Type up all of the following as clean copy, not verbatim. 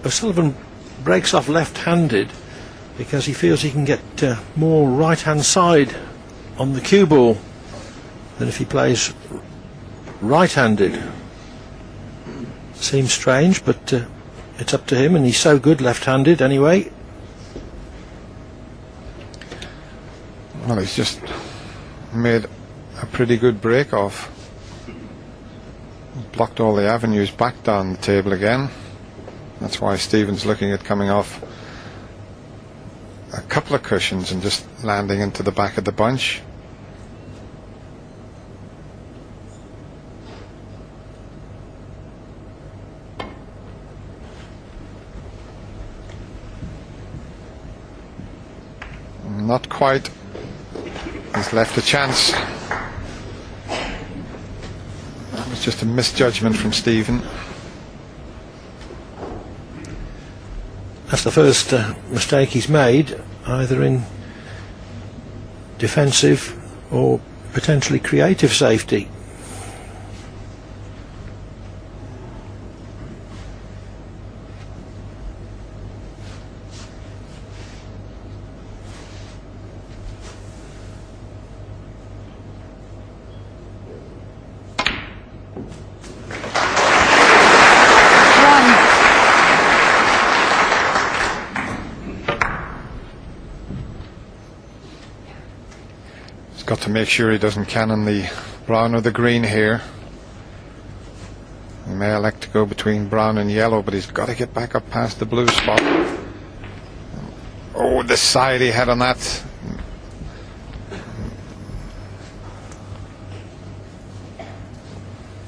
O'Sullivan breaks off left-handed because he feels he can get more right-hand side on the cue ball than if he plays right-handed. Seems strange, but it's up to him, and he's so good left-handed anyway. Well, he's just made a pretty good break off. Blocked all the avenues back down the table again. That's why Stephen's looking at coming off a couple of cushions and just landing into the back of the bunch. Not quite. He's left a chance. That was just a misjudgment from Stephen. That's the first mistake he's made, either in defensive or potentially creative safety. Got to make sure he doesn't cannon the brown or the green here. He may elect to go between brown and yellow, but he's got to get back up past the blue spot. Oh, the side he had on that.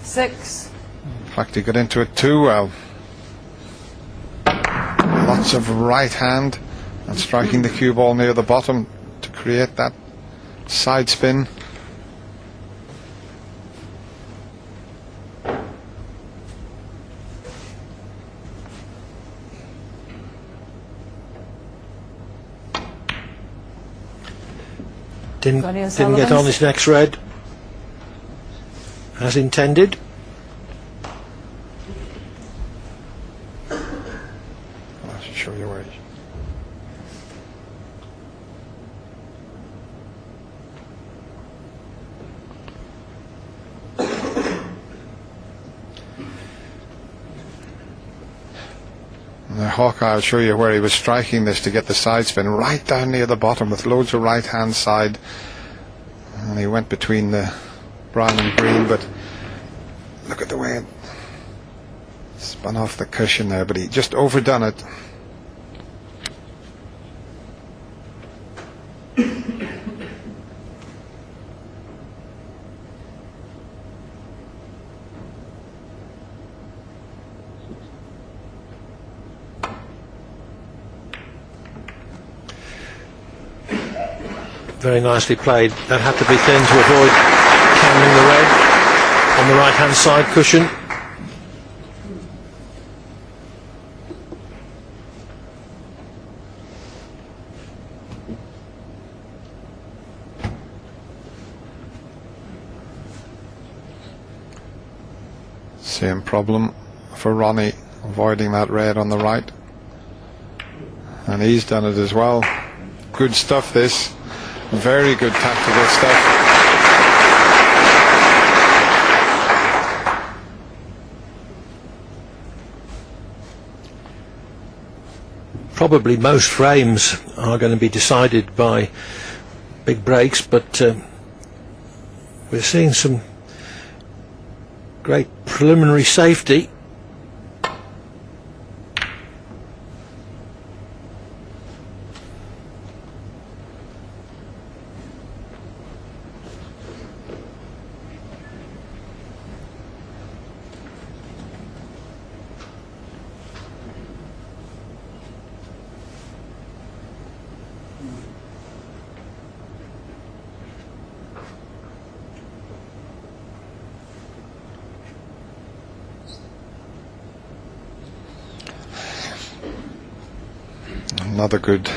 Six. In fact, he got into it too well. Lots of right hand and striking the cue ball near the bottom to create that side spin. Didn't get on his next red as intended. I should show you where he... Hawkeye, I'll show you where he was striking this to get the side spin right down near the bottom with loads of right hand side, and he went between the brown and green, but look at the way it spun off the cushion there, but he just overdone it. Very nicely played. That had to be thin to avoid cannoning the red on the right hand side cushion. Same problem for Ronnie, avoiding that red on the right, and he's done it as well. Good stuff, this. Very good tactical stuff. Probably most frames are going to be decided by big breaks, but we're seeing some great preliminary safety. Another good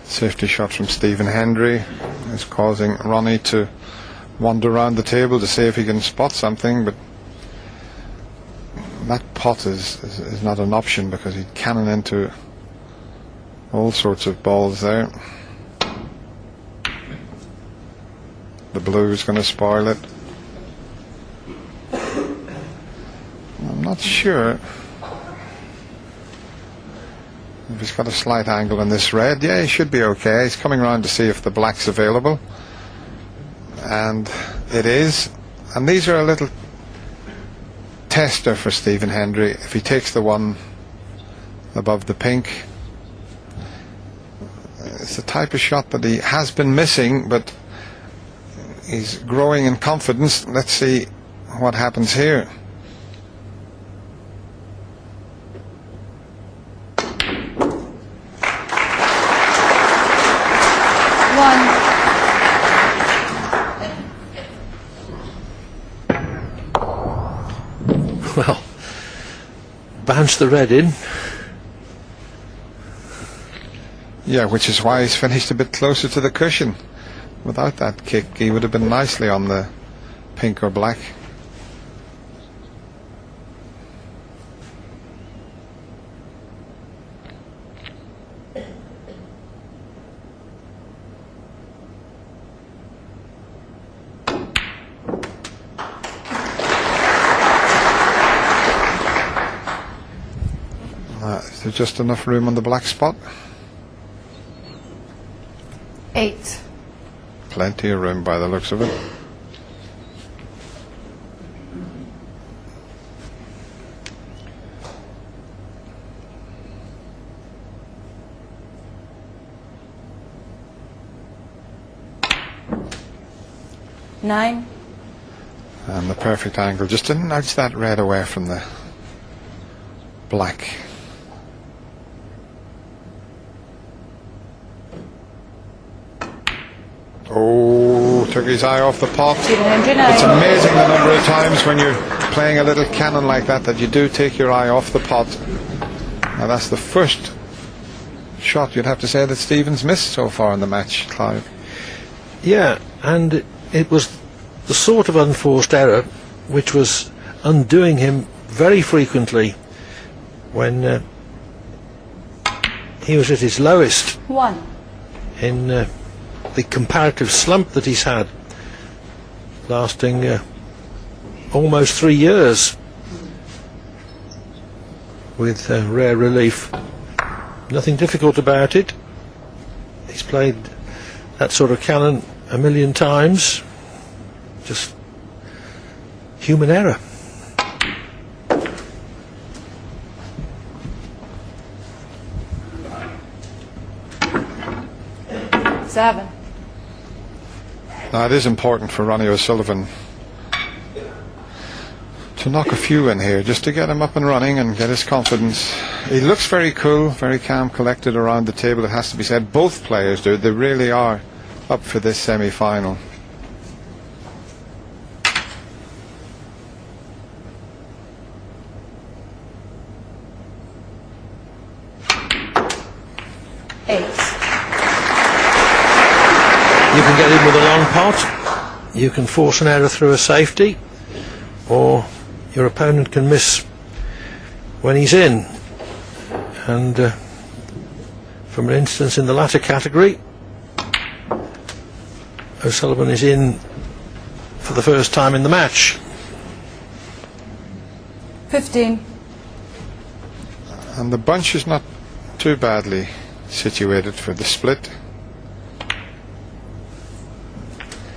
safety shot from Stephen Hendry is causing Ronnie to wander around the table to see if he can spot something, but that pot is not an option because he'd cannon into all sorts of balls there. The blue is going to spoil it. I'm not sure if he's got a slight angle in this red. Yeah, he should be okay. He's coming around to see if the black's available, and it is. And these are a little tester for Stephen Hendry. If he takes the one above the pink, it's the type of shot that he has been missing, but he's growing in confidence. Let's see what happens here. Well, bounce the red in. Yeah, which is why he's finished a bit closer to the cushion. Without that kick, he would have been nicely on the pink or black. Is there just enough room on the black spot? 8. Plenty of room by the looks of it. Nine. And the perfect angle, just to nudge that red away from the black. Oh, took his eye off the pot. It's amazing the number of times when you're playing a little cannon like that you do take your eye off the pot. Now that's the first shot you'd have to say that Stephen's missed so far in the match, Clive. Yeah, and it was the sort of unforced error which was undoing him very frequently when he was at his lowest. 1. In the comparative slump that he's had, lasting almost 3 years, with rare relief. Nothing difficult about it. He's played that sort of cannon a million times. Just human error. Seven. Now it is important for Ronnie O'Sullivan to knock a few in here, just to get him up and running and get his confidence. He looks very cool, very calm, collected around the table, it has to be said. Both players do. They really are up for this semi-final. You can get in with a long pot, you can force an error through a safety, or your opponent can miss when he's in. And from an instance in the latter category, O'Sullivan is in for the first time in the match. 15. And the bunch is not too badly situated for the split.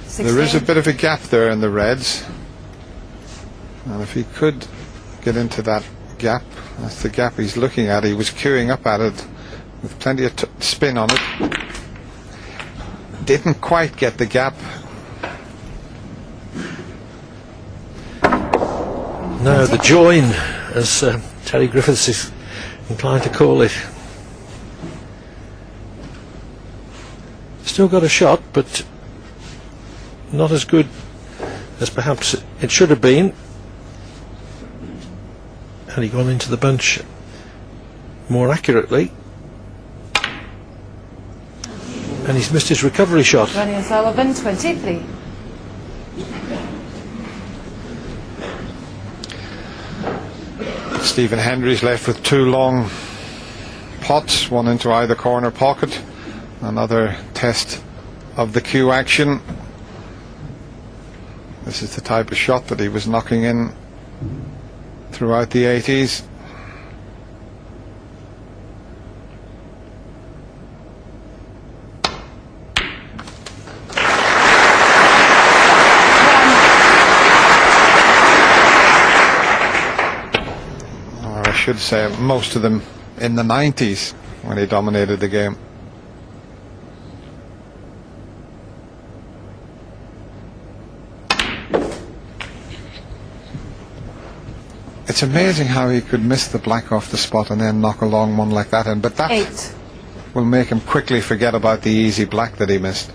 16. There is a bit of a gap there in the reds, and if he could get into that gap, that's the gap he's looking at. He was queuing up at it with plenty of spin on it. Didn't quite get the gap. No, the join, as Terry Griffiths is inclined to call it. Still got a shot, but not as good as perhaps it should have been. Had he gone into the bunch more accurately. And he's missed his recovery shot. Ronnie O'Sullivan, 23. Stephen Hendry's left with 2 long pots, one into either corner pocket. Another test of the cue action. This is the type of shot that he was knocking in throughout the 80s. Or I should say most of them in the 90s when he dominated the game. It's amazing how he could miss the black off the spot and then knock a long one like that in, but that 8. will make him quickly forget about the easy black that he missed.